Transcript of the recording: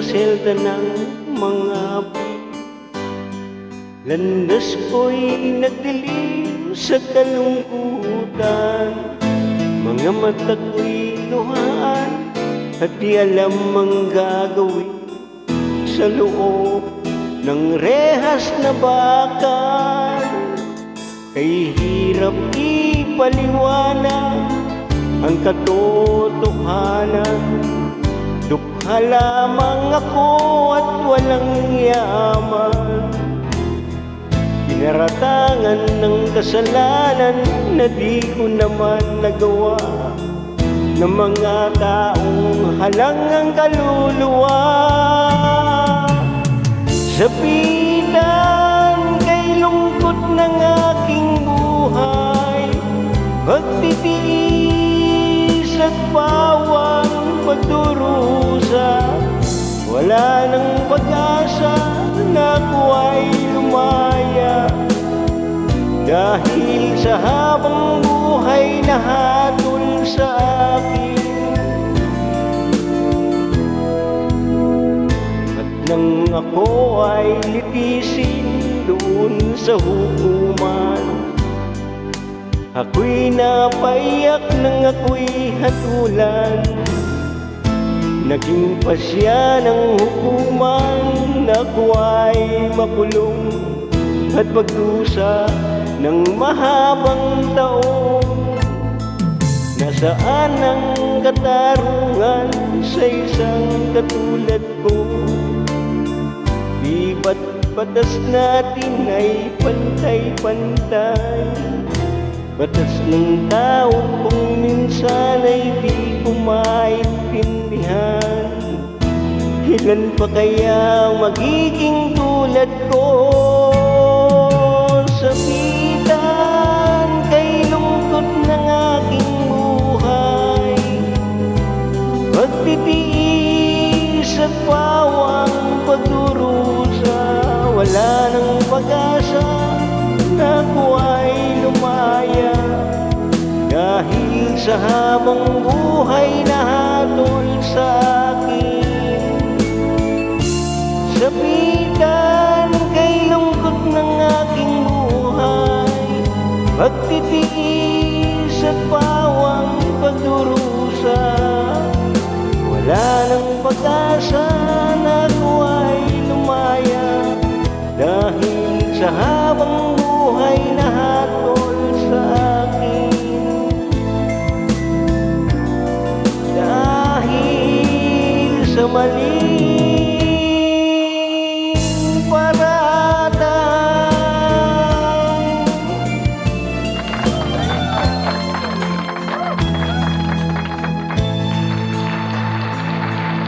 sa selda ng mga api. Landas ko'y nagdilim sa kalungkutan, mga mata ko'y luhaan at di alam ang gagawin sa loob ng rehas na bakal. Kay hirap ipaliwanag ang katotohanan, dukha lamang ako at walang yaman. Kinaratangan ng kasalanan na di ko naman nagawa, ng mga taong halang ang kaluluwa. Sabitan kay lungkot ng aking buhay, pagtitiis at bawang pagdurusa, wala nang pag-asa na ako ay lumaya. Dahil sa habang buhay na hatol sa akin, at nang ako ay litisin doon sa hukuman, ako'y napaiyak nang ako'y hatulan. Naging pasya ng hukuman na ako ay makulong at magdusa ng mahabang taon. Nasaan ang katarungan sa isang katulad ko? Di ba't batas natin ay pantay-pantay? Batas ng tao kung minsan ay di ko maintindihan. Ilan pa kaya magiging tulad ko? Sabitan kay lungkot ng aking buhay, pagtitiis at bawang pagdurusa, wala nang pag-asa na ako ay lumaya. Dahil sa habang buhay na hatol sa akin. Sabitan kay lungkot ng aking buhay, pagtitiis at bawang pagdurusa, wala nang pag-asa na ako ay lumaya. Dahil sa habang buhay na hatol sa akin. Dahil sa mali